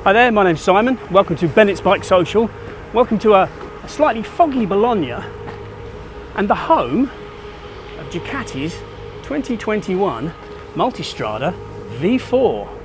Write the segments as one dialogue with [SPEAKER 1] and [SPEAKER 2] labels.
[SPEAKER 1] Hi there, my name's Simon. Welcome to Bennetts BikeSocial. Welcome to a slightly foggy Bologna and the home of Ducati's 2021 Multistrada V4.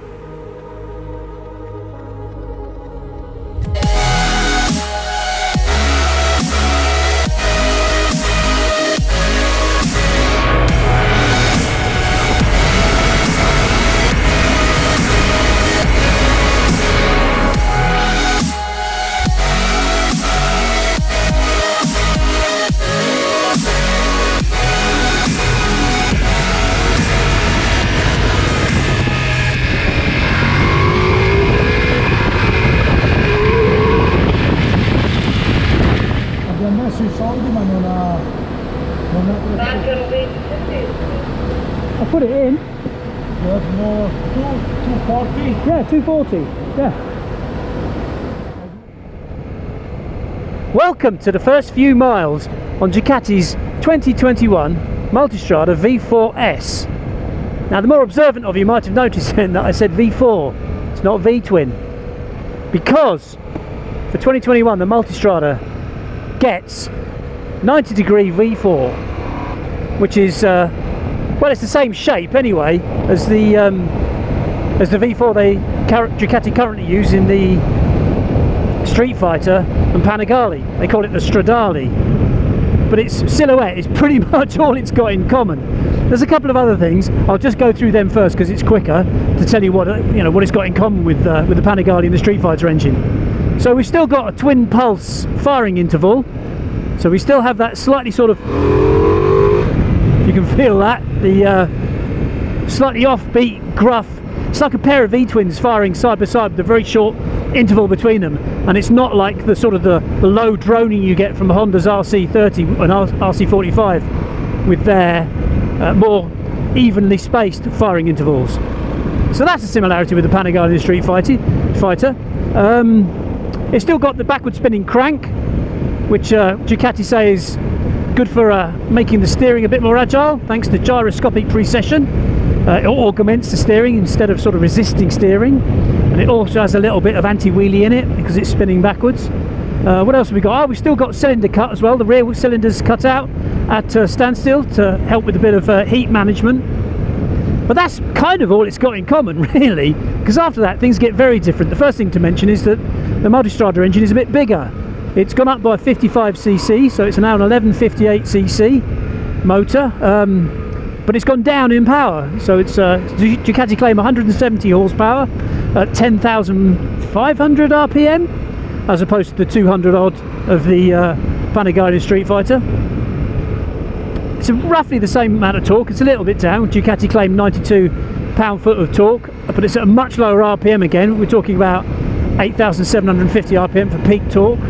[SPEAKER 2] I put it in. You have more 240? Yeah, 240. Yeah. Welcome to the first few miles on Ducati's 2021 Multistrada V4S. Now, the more observant of you might have noticed then that I said V4. It's not V-twin. Because for 2021 the Multistrada gets 90-degree V4, which is well, it's the same shape anyway as the V4 Ducati currently use in the Street Fighter and Panigale. They call it the Stradale, but its silhouette is pretty much all it's got in common. There's a couple of other things. I'll just go through them first because it's quicker to tell you what it's got in common with the Panigale and the Street Fighter engine. So we've still got a twin pulse firing interval. So we still have that slightly sort of, you can feel that, the slightly offbeat, gruff. It's like a pair of V-twins firing side by side with a very short interval between them, and it's not like the sort of the low droning you get from Honda's RC30 and RC45 with their more evenly spaced firing intervals. So that's a similarity with the Panigale and the Street Fighter. It's still got the backward spinning crank, which Ducati say is good for making the steering a bit more agile, thanks to gyroscopic precession. It augments the steering instead of sort of resisting steering, and it also has a little bit of anti-wheelie in it because it's spinning backwards. What else have we got? Oh, we've still got cylinder cut as well. The rear cylinders cut out at standstill to help with a bit of heat management. But that's kind of all it's got in common, really, because after that things get very different. The first thing to mention is that the Multistrada engine is a bit bigger. It's gone up by 55cc, so it's now an 1158cc motor, but it's gone down in power. So it's Ducati claim 170 horsepower at 10,500 RPM, as opposed to the 200 odd of the Panigale Street Fighter. It's roughly the same amount of torque. It's a little bit down. Ducati claim 92 pound-foot of torque, but it's at a much lower RPM again. We're talking about 8,750 RPM for peak torque.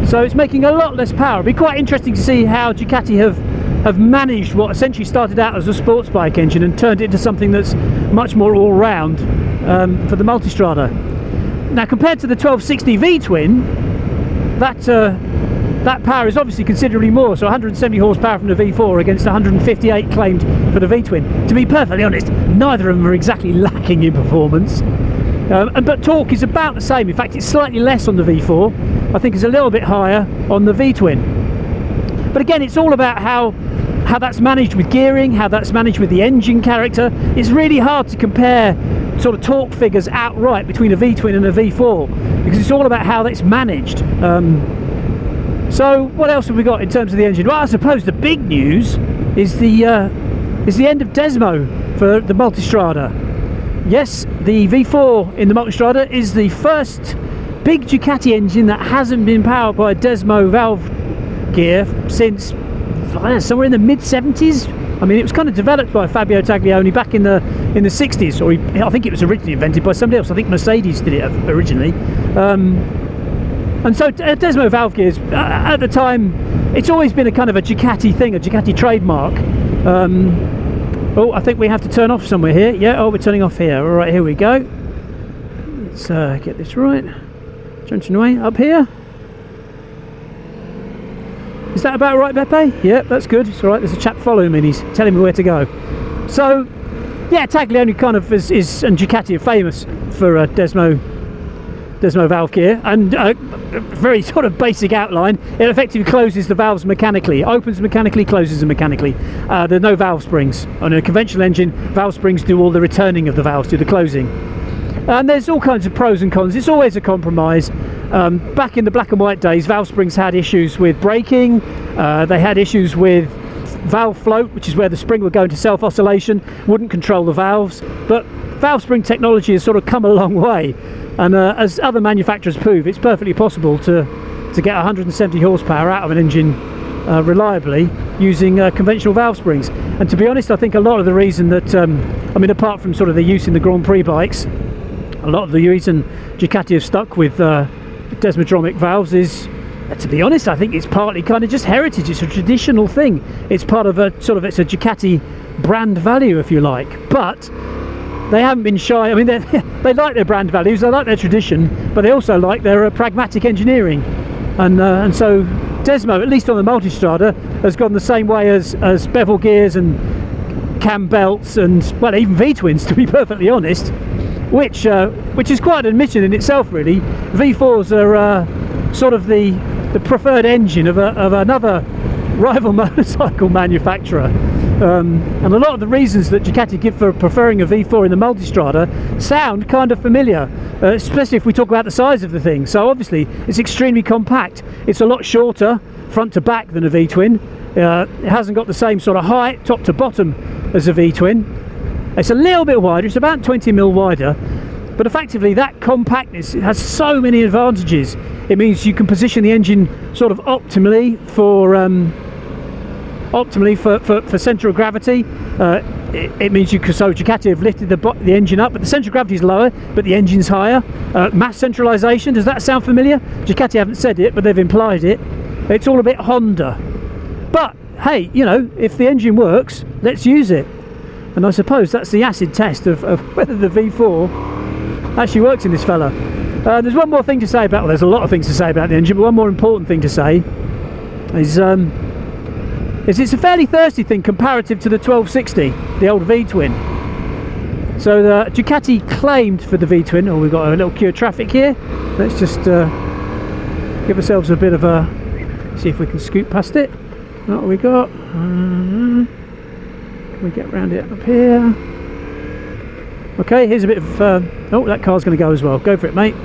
[SPEAKER 2] So it's making a lot less power. It'll be quite interesting to see how Ducati have managed what essentially started out as a sports bike engine and turned it into something that's much more all-round for the Multistrada. Now, compared to the 1260 V-twin, that power is obviously considerably more. So 170 horsepower from the V4 against 158 claimed for the V-twin. To be perfectly honest, neither of them are exactly lacking in performance. But torque is about the same. In fact, it's slightly less on the V4. I think it's a little bit higher on the V-twin. But again, it's all about how that's managed with gearing, how that's managed with the engine character. It's really hard to compare sort of torque figures outright between a V-twin and a V4 because it's all about how that's managed. So what else have we got in terms of the engine? Well, I suppose the big news is the end of desmo for the Multistrada. Yes, the V4 in the Multistrada is the first big Ducati engine that hasn't been powered by a desmo valve gear since somewhere in the mid-70s. I mean, it was kind of developed by Fabio Taglioni back in the 60s, or I think it was originally invented by somebody else. I think Mercedes did it originally. And so desmo valve gears, at the time, it's always been a kind of a Ducati thing, a Ducati trademark. Oh, I think we have to turn off somewhere here. Yeah, oh, we're turning off here. All right, here we go. Let's get this right. Junction away, up here. Is that about right, Beppe? Yep, that's good. It's all right, there's a chap following me and he's telling me where to go. So, yeah, Taglioni kind of is and Ducati are famous for desmo desmo valve gear, and very sort of basic outline. It effectively closes the valves mechanically, opens mechanically, closes them mechanically. There are no valve springs. On a conventional engine, valve springs do all the returning of the valves, do the closing. And there's all kinds of pros and cons. It's always a compromise. Back in the black and white days, valve springs had issues with braking. They had issues with valve float, which is where the spring would go into self-oscillation, wouldn't control the valves. But valve spring technology has sort of come a long way, and as other manufacturers prove, it's perfectly possible to get 170 horsepower out of an engine reliably using conventional valve springs. And to be honest, I think a lot of the reason that I mean, apart from sort of the use in the Grand Prix bikes, a lot of the reason Ducati have stuck with desmodromic valves is, to be honest, I think it's partly kind of just heritage. It's a traditional thing. It's part of a sort of, it's a Ducati brand value, if you like. But they haven't been shy. I mean, they like their brand values, they like their tradition, but they also like their pragmatic engineering. And so Desmo, at least on the Multistrada, has gone the same way as bevel gears and cam belts and, well, even V-twins, to be perfectly honest. Which is quite an admission in itself, really. V4s are sort of the preferred engine of another rival motorcycle manufacturer, and a lot of the reasons that Ducati give for preferring a V4 in the Multistrada sound kind of familiar, especially if we talk about the size of the thing. So obviously it's extremely compact. It's a lot shorter front to back than a V-twin. It hasn't got the same sort of height top to bottom as a V-twin. It's a little bit wider, it's about 20 mil wider, but effectively that compactness has so many advantages. It means you can position the engine sort of optimally for centre of gravity. It means you can, so Ducati have lifted the engine up, but the centre of gravity is lower, but the engine's higher. Mass centralisation, does that sound familiar? Ducati haven't said it, but they've implied it. It's all a bit Honda. But hey, you know, if the engine works, let's use it. And I suppose that's the acid test of whether the V4 actually works in this fella. There's one more thing to say about, well, there's a lot of things to say about the engine, but one more important thing to say is it's a fairly thirsty thing comparative to the 1260, the old V-twin. So the Ducati claimed for the V-twin, we've got a little queue of traffic here. Let's just give ourselves a bit of a, see if we can scoot past it. What have we got? Can we get around it up here? Okay, here's a bit of oh, that car's going to go as well. Go for it, mate.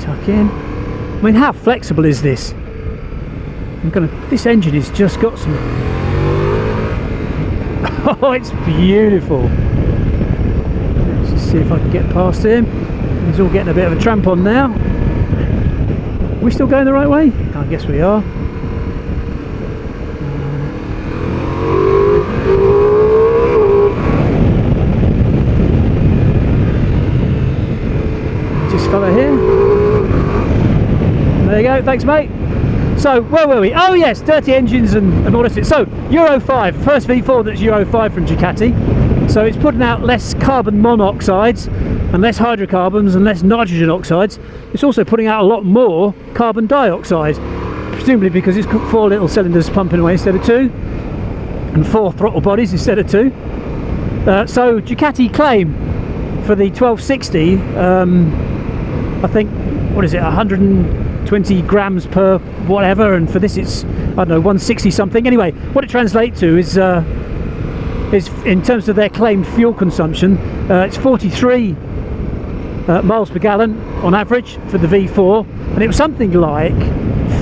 [SPEAKER 2] Tuck in. I mean, how flexible is this? This engine has just got some. Oh, it's beautiful. Let's just see if I can get past him. He's all getting a bit of a tramp on now. Are we still going the right way? I guess we are. Fella here. There you go, thanks mate. So where were we? Oh yes, dirty engines and all this. So Euro 5, first V4 that's Euro 5 from Ducati. So it's putting out less carbon monoxides and less hydrocarbons and less nitrogen oxides. It's also putting out a lot more carbon dioxide, presumably because it's got 4 little cylinders pumping away instead of 2 and 4 throttle bodies instead of 2. So Ducati claim for the 1260 I think, what is it, 120 grams per whatever, and for this it's, I don't know, 160 something. Anyway, what it translates to is in terms of their claimed fuel consumption, it's 43 miles per gallon on average for the V4, and it was something like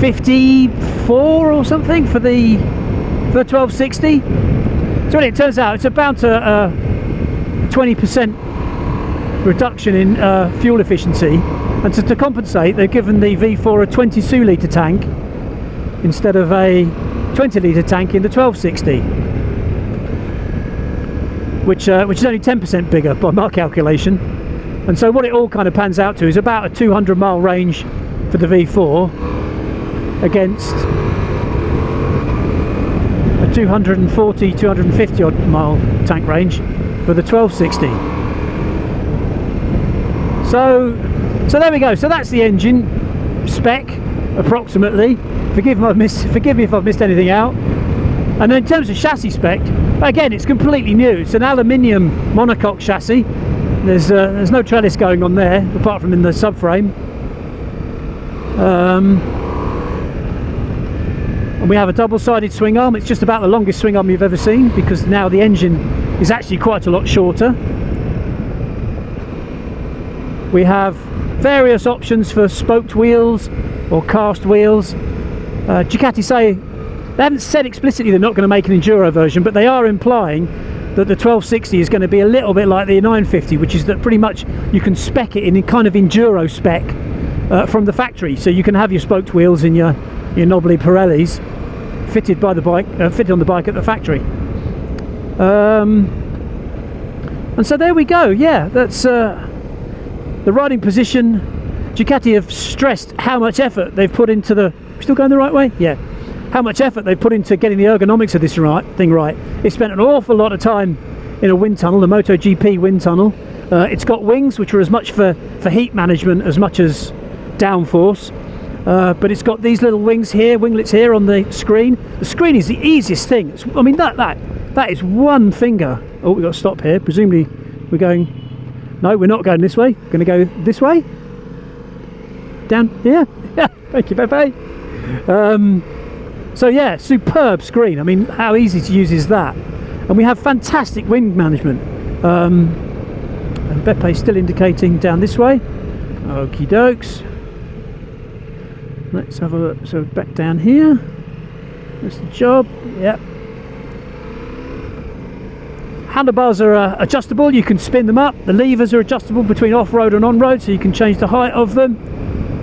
[SPEAKER 2] 54 or something for the 1260. So it turns out it's about a 20% reduction in fuel efficiency. And to compensate, they've given the V4 a 22 litre tank instead of a 20 litre tank in the 1260, which is only 10% bigger by my calculation. And so what it all kind of pans out to is about a 200 mile range for the V4 against a 240, 250 odd mile tank range for the 1260. So there we go. So that's the engine spec, approximately. Forgive me if I've missed anything out. And in terms of chassis spec, again, it's completely new. It's an aluminium monocoque chassis. There's no trellis going on there apart from in the subframe. And we have a double-sided swing arm. It's just about the longest swing arm you've ever seen, because now the engine is actually quite a lot shorter. We have various options for spoked wheels or cast wheels. Ducati say, they haven't said explicitly they're not going to make an enduro version, but they are implying that the 1260 is going to be a little bit like the 950, which is that pretty much you can spec it in kind of enduro spec from the factory. So you can have your spoked wheels and your knobbly Pirellis fitted by the bike, fitted on the bike at the factory. And so there we go. Yeah, that's the riding position. Ducati have stressed how much effort they've put into the... Still going the right way? Yeah. How much effort they've put into getting the ergonomics of this thing right. They spent an awful lot of time in a wind tunnel, the MotoGP wind tunnel. It's got wings which are as much for heat management as much as downforce. But it's got these little wings here, winglets here on the screen. The screen is the easiest thing. I mean, that is one finger. Oh, we've got to stop here. Presumably we're going... No, we're not going this way. We're going to go this way. Down here. Yeah, thank you, Pepe. So yeah, superb screen. I mean, how easy to use is that? And we have fantastic wind management. And Pepe's still indicating down this way. Okie dokes. Let's have a look. So back down here. That's the job. Yep. Handlebars are adjustable. You can spin them up. The levers are adjustable between off-road and on-road, so you can change the height of them.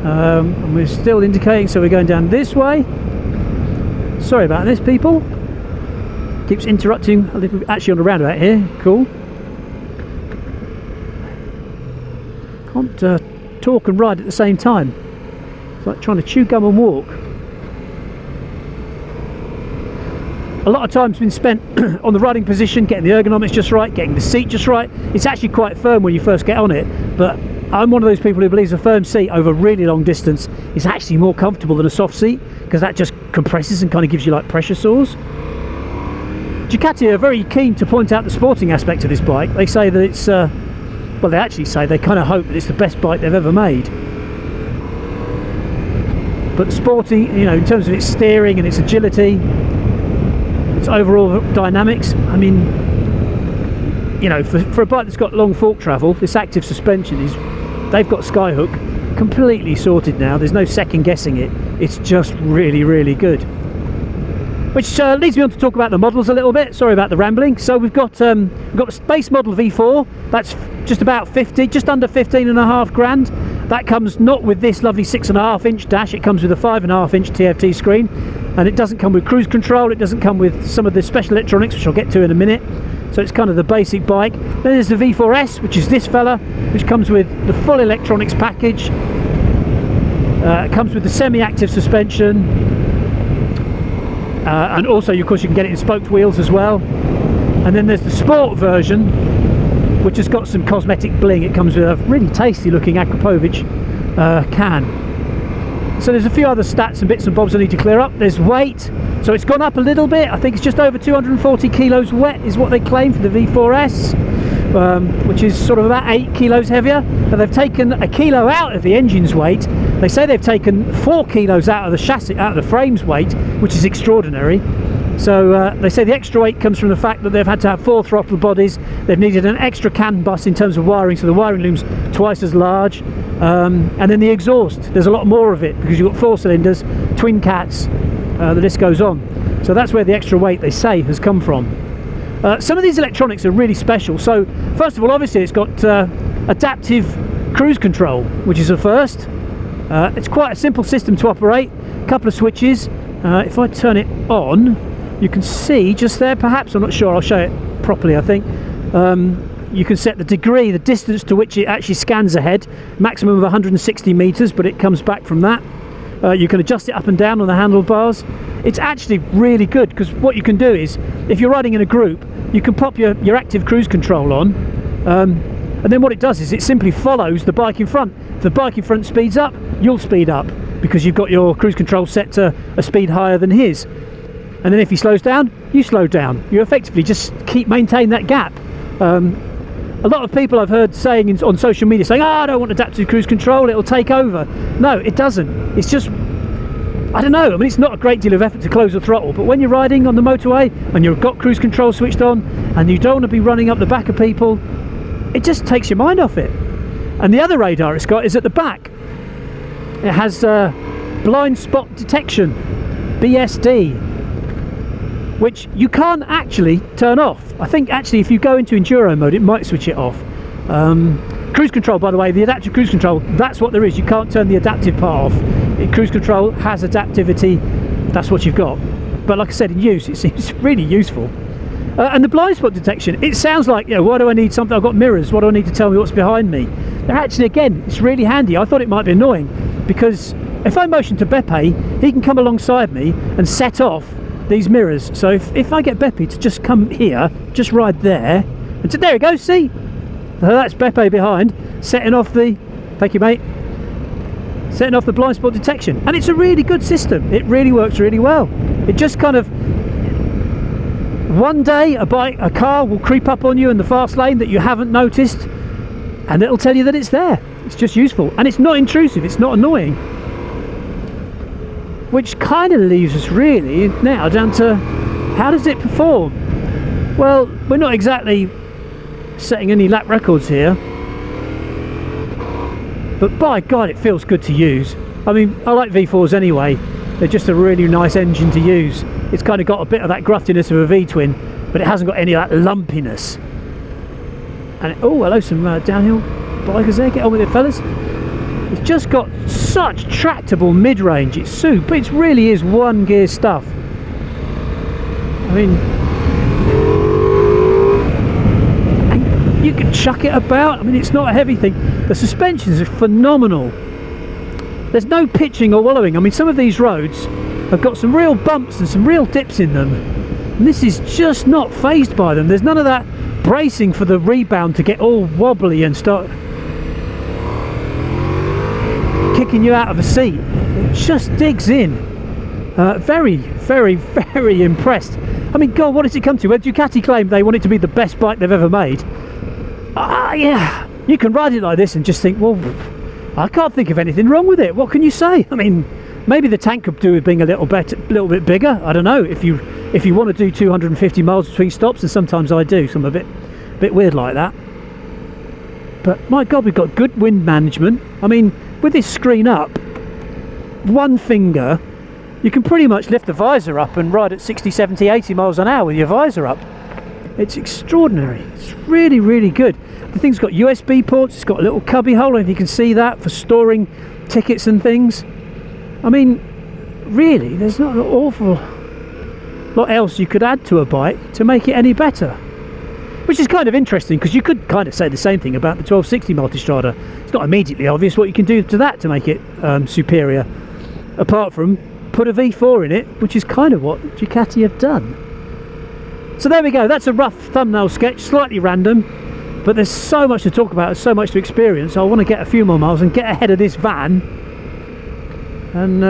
[SPEAKER 2] And we're still indicating, so we're going down this way. Sorry about this, people. Keeps interrupting. I think we're actually on a roundabout here. Cool. Can't talk and ride at the same time. It's like trying to chew gum and walk. A lot of time's been spent on the riding position, getting the ergonomics just right, getting the seat just right. It's actually quite firm when you first get on it, but I'm one of those people who believes a firm seat over really long distance is actually more comfortable than a soft seat, because that just compresses and kind of gives you like pressure sores. Ducati are very keen to point out the sporting aspect of this bike. They say that it's, well, they actually say they kind of hope that it's the best bike they've ever made. But sporting, you know, in terms of its steering and its agility, its overall dynamics, I mean, you know, for a bike that's got long fork travel, this active suspension is, they've got Skyhook completely sorted now. There's no second guessing it. It's just really, really good. Which leads me on to talk about the models a little bit. Sorry about the rambling. So we've got the base model V4. That's just about 50, just under 15.5 grand. That comes not with this lovely 6.5 inch dash. It comes with a 5.5 inch TFT screen, and it doesn't come with cruise control. It doesn't come with some of the special electronics, which I'll get to in a minute. So it's kind of the basic bike. Then there's the V4S, which is this fella, which comes with the full electronics package. It comes with the semi-active suspension, and also, of course, you can get it in spoked wheels as well. And then there's the sport version, which has got some cosmetic bling. It comes with a really tasty looking Akrapovic can. So there's a few other stats and bits and bobs I need to clear up. There's weight, so it's gone up a little bit. I think it's just over 240 kilos wet is what they claim for the V4S, which is sort of about 8 kilos heavier. But they've taken a kilo out of the engine's weight. They say they've taken 4 kilos out of the chassis, out of the frame's weight, which is extraordinary. So they say the extra weight comes from the fact that they've had to have 4 throttle bodies. They've needed an extra CAN bus in terms of wiring, so the wiring loom's twice as large. And then the exhaust, there's a lot more of it because you've got 4 cylinders, twin cats, the list goes on. So that's where the extra weight, they say, has come from. Some of these electronics are really special. So first of all, obviously it's got adaptive cruise control, which is a first. It's quite a simple system to operate. A couple of switches. If I turn it on, you can see just there, perhaps, I'm not sure, I'll show it properly, I think. You can set the degree, the distance to which it actually scans ahead, maximum of 160 meters, but it comes back from that. You can adjust it up and down on the handlebars. It's actually really good, because what you can do is, if you're riding in a group, you can pop your active cruise control on, and then what it does is it simply follows the bike in front. If the bike in front speeds up, you'll speed up, because you've got your cruise control set to a speed higher than his. And then if he slows down, you slow down. You effectively just maintain that gap. a lot of people I've heard saying on social media saying, I don't want adaptive cruise control, it'll take over. No, it doesn't. It's just, I don't know, I mean, it's not a great deal of effort to close the throttle, but when you're riding on the motorway and you've got cruise control switched on and you don't want to be running up the back of people, it just takes your mind off it. And the other radar it's got is at the back. It has blind spot detection, BSD, which you can't actually turn off. I think actually if you go into enduro mode it might switch it off. Cruise control, by the way, the adaptive cruise control, that's what there is. You can't turn the adaptive part off. Cruise control has adaptivity, that's what you've got. But like I said, in use it seems really useful. And the blind spot detection, it sounds like, you know, why do I need something? I've got mirrors, what do I need to tell me what's behind me? They're actually, again, it's really handy. I thought it might be annoying because if I motion to Beppe, he can come alongside me and set off these mirrors. So if I get Beppe to just come here, just ride there, and so there he goes, see? So that's Beppe behind, setting off the, thank you mate, setting off the blind spot detection. And it's a really good system. It really works really well. It just kind of, one day a car will creep up on you in the fast lane that you haven't noticed, and it'll tell you that it's there. It's just useful, and it's not intrusive, it's not annoying. Which kind of leaves us really now down to how does it perform? Well, we're not exactly setting any lap records here, but by God it feels good to use. I mean, I like V4s anyway. They're just a really nice engine to use. It's kind of got a bit of that gruffiness of a V-twin, but it hasn't got any of that lumpiness. And oh, hello, some downhill bikers there. Get on with it, fellas. It's just got such tractable mid-range. It's super. It really is one gear stuff. I mean, and you can chuck it about. I mean, it's not a heavy thing. The suspensions are phenomenal. There's no pitching or wallowing. I mean, some of these roads have got some real bumps and some real dips in them, and this is just not phased by them. There's none of that bracing for the rebound to get all wobbly and start kicking you out of a seat. It just digs in. Very, very, very impressed. I mean, God, what does it come to? Well, Ducati claimed they want it to be the best bike they've ever made. Yeah, you can ride it like this and just think, well, I can't think of anything wrong with it. What can you say? I mean, maybe the tank could do with being a little bit bigger. I don't know. If you want to do 250 miles between stops, and sometimes I do, so I'm a bit weird like that. But my God, we've got good wind management. I mean, with this screen up, one finger, you can pretty much lift the visor up and ride at 60, 70, 80 miles an hour with your visor up. It's extraordinary. It's really, really good. The thing's got USB ports. It's got a little cubby hole, if you can see that, for storing tickets and things. I mean, really, there's not an awful lot else you could add to a bike to make it any better. Which is kind of interesting, because you could kind of say the same thing about the 1260 Multistrada. It's not immediately obvious what you can do to that to make it superior, apart from put a V4 in it, which is kind of what Ducati have done. So there we go, that's a rough thumbnail sketch, slightly random, but there's so much to talk about, so much to experience. So I want to get a few more miles and get ahead of this van and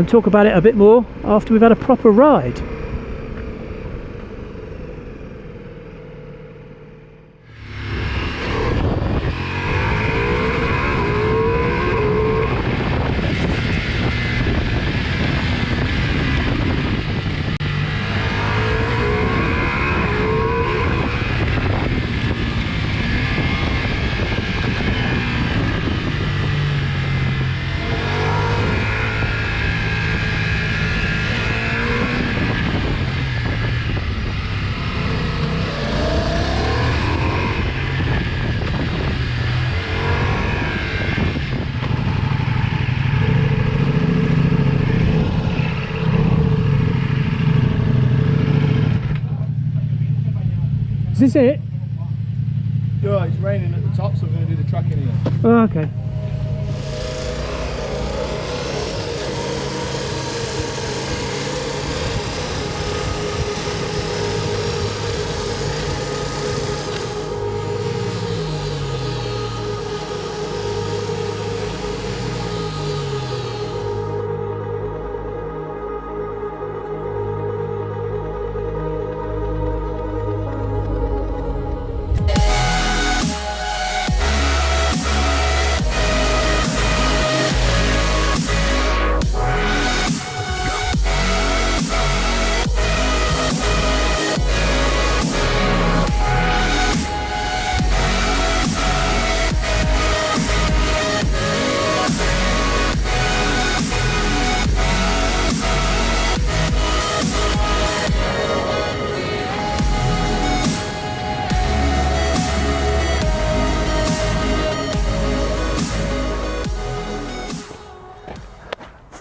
[SPEAKER 2] talk about it a bit more after we've had a proper ride. Is this it?
[SPEAKER 3] Yeah, it's raining at the top, so I'm going to do the track in here.
[SPEAKER 2] Oh, okay.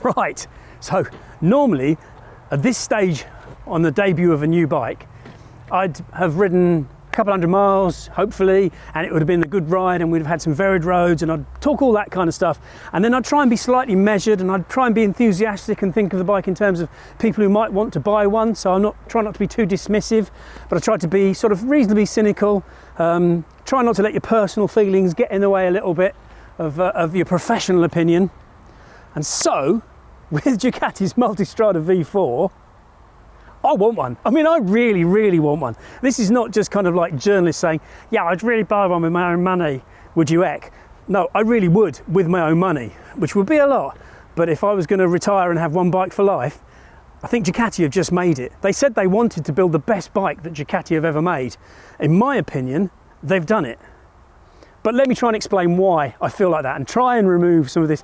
[SPEAKER 1] Right, so normally at this stage on the debut of a new bike, I'd have ridden a couple hundred miles, hopefully, and it would have been a good ride and we'd have had some varied roads and I'd talk all that kind of stuff. And then I'd try and be slightly measured and I'd try and be enthusiastic and think of the bike in terms of people who might want to buy one. So I'm trying not to be too dismissive, but I try to be sort of reasonably cynical. Try not to let your personal feelings get in the way a little bit of your professional opinion. And so, with Ducati's Multistrada V4, I want one. I mean, I really, really want one. This is not just kind of like journalists saying, yeah, I'd really buy one with my own money. Would you, Eck? No, I really would with my own money, which would be a lot. But if I was going to retire and have one bike for life, I think Ducati have just made it. They said they wanted to build the best bike that Ducati have ever made. In my opinion, they've done it. But let me try and explain why I feel like that and try and remove some of this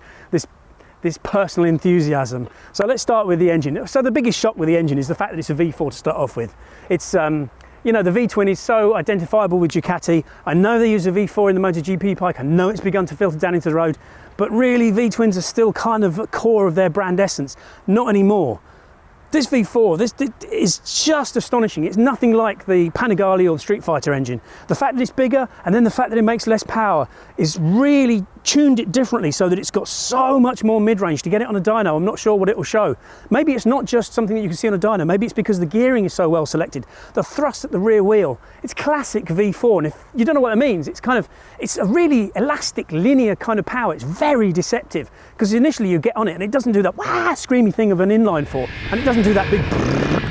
[SPEAKER 1] personal enthusiasm. So let's start with the engine. So the biggest shock with the engine is the fact that it's a V4 to start off with. It's, you know, the V-twin is so identifiable with Ducati. I know they use a V4 in the MotoGP bike. I know it's begun to filter down into the road, but really V-twins are still kind of a core of their brand essence. Not anymore. This V4, this is just astonishing. It's nothing like the Panigale or the Street Fighter engine. The fact that it's bigger and then the fact that it makes less power is really tuned it differently so that it's got so much more mid-range. To get it on a dyno, I'm not sure what it will show. Maybe it's not just something that you can see on a dyno. Maybe it's because the gearing is so well selected. The thrust at the rear wheel, it's classic V4. And if you don't know what that means, it's a really elastic, linear kind of power. It's very deceptive because initially you get on it and it doesn't do that wah screamy thing of an inline four, and it doesn't do that big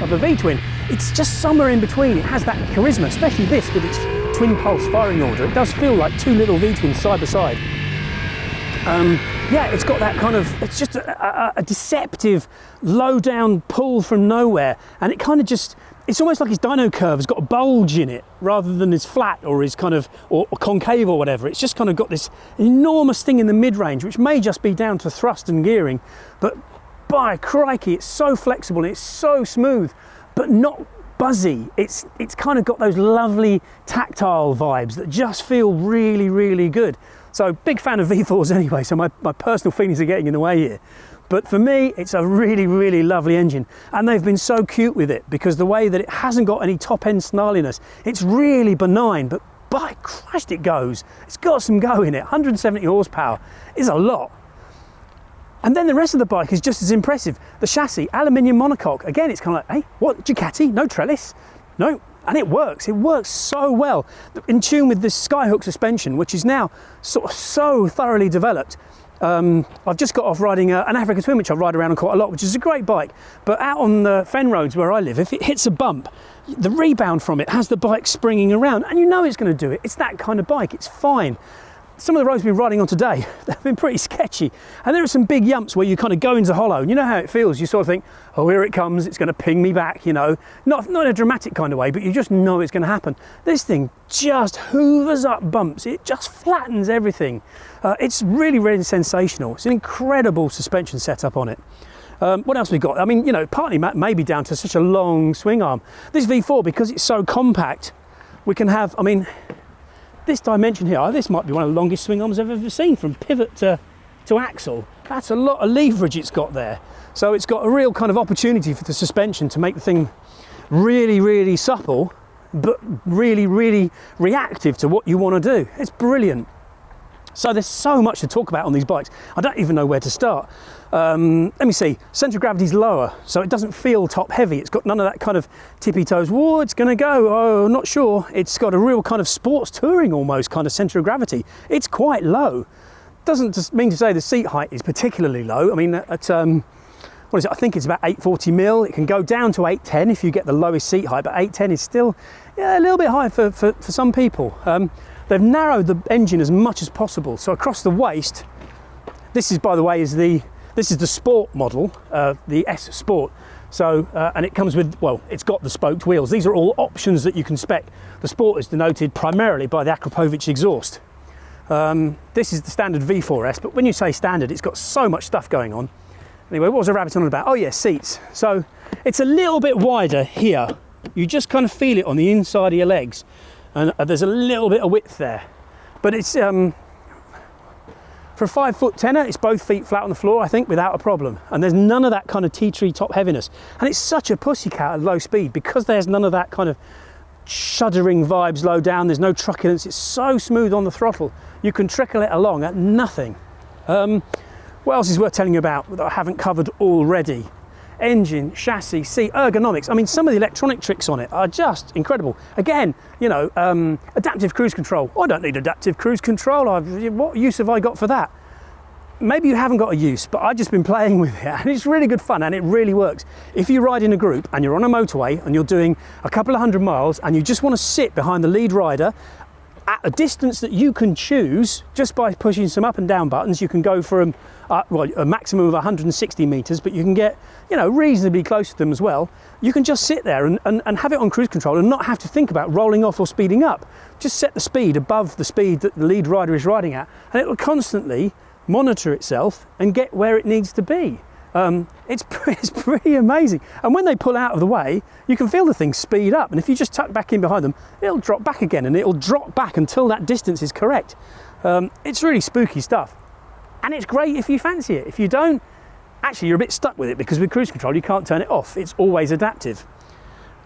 [SPEAKER 1] of a V-twin. It's just somewhere in between. It has that charisma, especially this with its twin pulse firing order. It does feel like two little V-twins side by side. Yeah, it's got that kind of, it's just a deceptive low down pull from nowhere, and it kind of just, it's almost like his dyno curve has got a bulge in it rather than his flat or his kind of, or concave or whatever. It's just kind of got this enormous thing in the mid-range, which may just be down to thrust and gearing, but by crikey, it's so flexible, it's so smooth, but not buzzy. It's kind of got those lovely tactile vibes that just feel really, really good. So big fan of V4s anyway, so my personal feelings are getting in the way here. But for me, it's a really, really lovely engine. And they've been so cute with it because the way that it hasn't got any top end snarliness, it's really benign, but by Christ it goes. It's got some go in it. 170 horsepower is a lot. And then the rest of the bike is just as impressive. The chassis, aluminium monocoque. Again, it's kind of like, hey, what, Ducati? No trellis? No. And it works so well. In tune with this skyhook suspension, which is now sort of so thoroughly developed. I've just got off riding an African Twin, which I ride around on quite a lot, which is a great bike. But out on the fen roads where I live, if it hits a bump, the rebound from it has the bike springing around, and you know it's going to do it. It's that kind of bike, it's fine. Some of the roads we've been riding on today, they've been pretty sketchy. And there are some big yumps where you kind of go into hollow, and you know how it feels. You sort of think, oh, here it comes, it's going to ping me back, you know. Not in a dramatic kind of way, but you just know it's going to happen. This thing just hoovers up bumps. It just flattens everything. It's really, really sensational. It's an incredible suspension setup on it. What else we got? I mean, you know, partly maybe down to such a long swing arm. This V4, because it's so compact, we can have, I mean, this dimension here, this might be one of the longest swing arms I've ever seen, from pivot to axle. That's a lot of leverage it's got there. So it's got a real kind of opportunity for the suspension to make the thing really, really supple, but really, really reactive to what you want to do. It's brilliant. So there's so much to talk about on these bikes. I don't even know where to start. Let me see, centre of gravity's lower, so it doesn't feel top heavy. It's got none of that kind of tippy toes, whoa, it's gonna go, oh, not sure. It's got a real kind of sports touring almost kind of centre of gravity. It's quite low. Doesn't just mean to say the seat height is particularly low. I mean, at, what is it, I think it's about 840 mil. It can go down to 810 if you get the lowest seat height, but 810 is still, yeah, a little bit high for some people. They've narrowed the engine as much as possible. So across the waist, this is, by the way, this is the Sport model, the S Sport. So, and it comes with, well, it's got the spoked wheels. These are all options that you can spec. The Sport is denoted primarily by the Akrapovic exhaust. This is the standard V4S, but when you say standard, it's got so much stuff going on. Anyway, what was a rabbit on about? Oh yeah, seats. So it's a little bit wider here. You just kind of feel it on the inside of your legs. And there's a little bit of width there. But it's, from For a 5-foot tenner, it's both feet flat on the floor, I think, without a problem. And there's none of that kind of tea tree top heaviness. And it's such a pussycat at low speed because there's none of that kind of shuddering vibes low down. There's no truculence. It's so smooth on the throttle. You can trickle it along at nothing. What else is worth telling you about that I haven't covered already? Engine, chassis, seat, ergonomics. I mean, some of the electronic tricks on it are just incredible. Again, you know, adaptive cruise control. I don't need adaptive cruise control. What use have I got for that? Maybe you haven't got a use, but I've just been playing with it and it's really good fun and it really works. If you ride in a group and you're on a motorway and you're doing a couple of 100 miles and you just want to sit behind the lead rider at a distance that you can choose just by pushing some up and down buttons, you can go from well, a maximum of 160 meters, but you can get, you know, reasonably close to them as well. You can just sit there and have it on cruise control and not have to think about rolling off or speeding up. Just set the speed above the speed that the lead rider is riding at, and it will constantly monitor itself and get where it needs to be. It's pretty amazing. And when they pull out of the way, you can feel the thing speed up. And if you just tuck back in behind them, it'll drop back again and it'll drop back until that distance is correct. It's really spooky stuff. And it's great if you fancy it. If you don't, actually you're a bit stuck with it because with cruise control, you can't turn it off. It's always adaptive.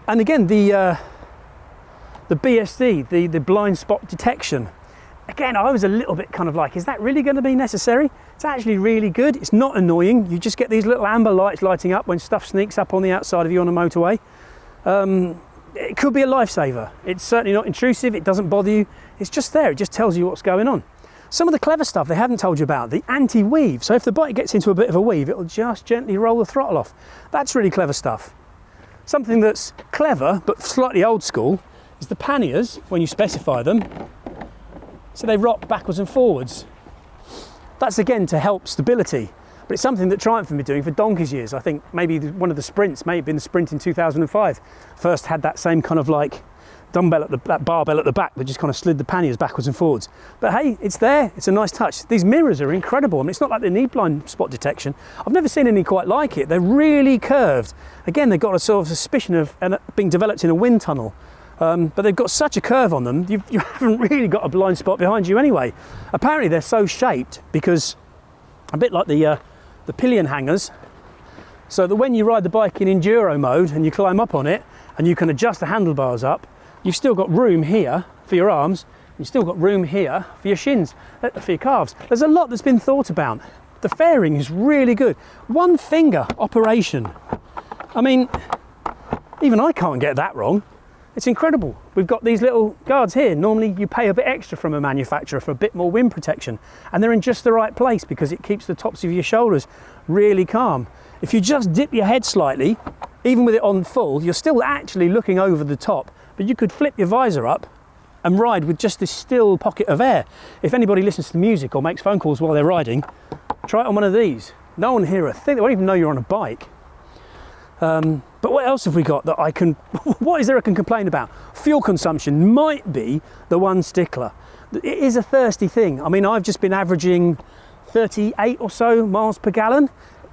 [SPEAKER 1] And again, the BSD, the blind spot detection. Again, I was a little bit kind of like, is that really going to be necessary? It's actually really good. It's not annoying. You just get these little amber lights lighting up when stuff sneaks up on the outside of you on a motorway. It could be a lifesaver. It's certainly not intrusive. It doesn't bother you. It's just there. It just tells you what's going on. Some of the clever stuff they haven't told you about, the anti-weave. So if the bike gets into a bit of a weave, it'll just gently roll the throttle off. That's really clever stuff. Something that's clever, but slightly old school, is the panniers, when you specify them. So they rock backwards and forwards. That's again to help stability, but it's something that Triumph have been doing for donkey's years. I think maybe one of the sprints, may have been the sprint in 2005, first had that same kind of like dumbbell at that barbell at the back that just kind of slid the panniers backwards and forwards. But hey, it's there, it's a nice touch. These mirrors are incredible. I mean, it's not like they need blind spot detection. I've never seen any quite like it. They're really curved. Again, they've got a sort of suspicion of being developed in a wind tunnel. But they've got such a curve on them, you haven't really got a blind spot behind you anyway. Apparently they're so shaped because, a bit like the pillion hangers, so that when you ride the bike in enduro mode and you climb up on it and you can adjust the handlebars up, you've still got room here for your arms, you've still got room here for your shins, for your calves. There's a lot that's been thought about. The fairing is really good. One finger operation. I mean, even I can't get that wrong. It's incredible. We've got these little guards here. Normally you pay a bit extra from a manufacturer for a bit more wind protection, and they're in just the right place because it keeps the tops of your shoulders really calm. If you just dip your head slightly, even with it on full, you're still actually looking over the top, but you could flip your visor up and ride with just this still pocket of air. If anybody listens to music or makes phone calls while they're riding, try it on one of these. No one hear a thing. They won't even know you're on a bike. But what else have we got that I can, what is there I can complain about? Fuel consumption might be the one stickler. It is a thirsty thing. I mean, I've just been averaging 38 or so miles per gallon.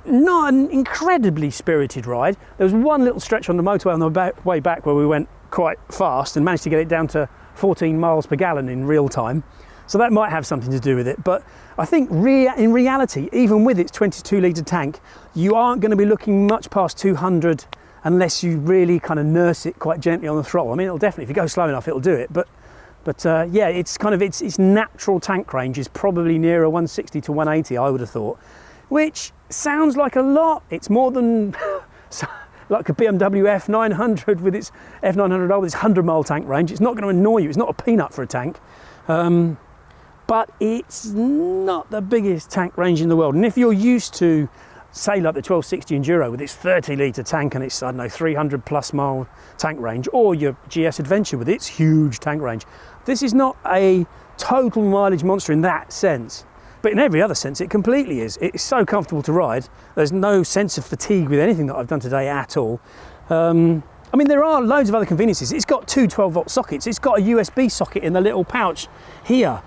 [SPEAKER 1] Not an incredibly spirited ride. There was one little stretch on the motorway on the way back where we went quite fast and managed to get it down to 14 miles per gallon in real time. So that might have something to do with it. But I think in reality, even with its 22-litre tank, you aren't going to be looking much past 200 unless you really kind of nurse it quite gently on the throttle. I mean, it'll definitely, if you go slow enough, it'll do it. But yeah, it's kind of its natural tank range is probably nearer 160 to 180, I would have thought, which sounds like a lot. It's more than like a BMW F900 with its F900R with its 100-mile tank range. It's not going to annoy you. It's not a peanut for a tank. But it's not the biggest tank range in the world. And if you're used to, say, like the 1260 Enduro with its 30-litre tank and its, I don't know, 300+ mile tank range, or your GS Adventure with its huge tank range, this is not a total mileage monster in that sense. But in every other sense, it completely is. It's so comfortable to ride. There's no sense of fatigue with anything that I've done today at all. I mean, there are loads of other conveniences. It's got two 12-volt sockets. It's got a USB socket in the little pouch here,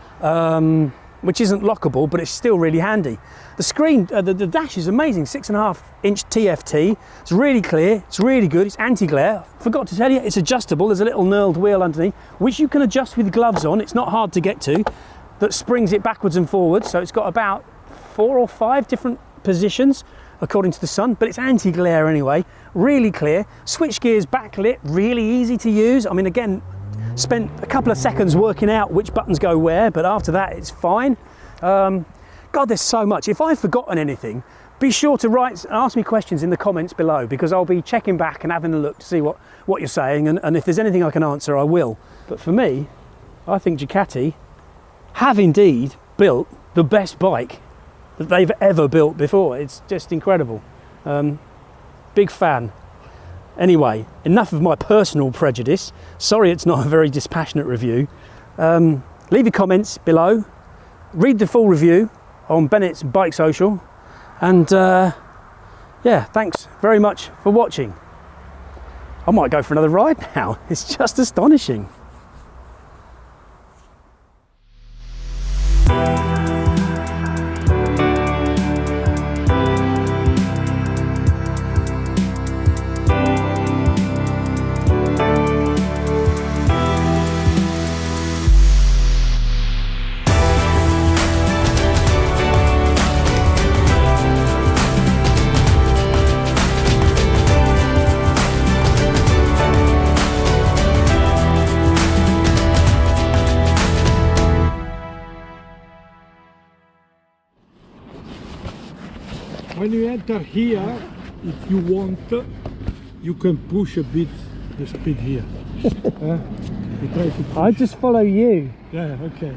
[SPEAKER 1] which isn't lockable, but it's still really handy. The screen, the dash is amazing, 6.5-inch TFT. It's really clear, it's really good, it's anti-glare. Forgot to tell you, it's adjustable. There's a little knurled wheel underneath, which you can adjust with gloves on. It's not hard to get to. that springs it backwards and forwards. So it's got about 4 or 5 different positions according to the sun, but it's anti-glare anyway, really clear. Switch gears backlit, really easy to use. I mean, again, spent a couple of seconds working out which buttons go where, but after that it's fine. God, there's so much. If I've forgotten anything, be sure to write and ask me questions in the comments below, because I'll be checking back and having a look to see what you're saying, and if there's anything I can answer, I will. But for me, I think Ducati have indeed built the best bike that they've ever built before. It's just incredible. Big fan. Anyway, enough of my personal prejudice. Sorry it's not a very dispassionate review. Leave your comments below. Read the full review on Bennetts BikeSocial. And yeah, thanks very much for watching. I might go for another ride now. It's just astonishing.
[SPEAKER 4] When you enter here, if you want, you can push a bit the speed here. You try to push.
[SPEAKER 2] I just follow you.
[SPEAKER 4] Yeah, okay.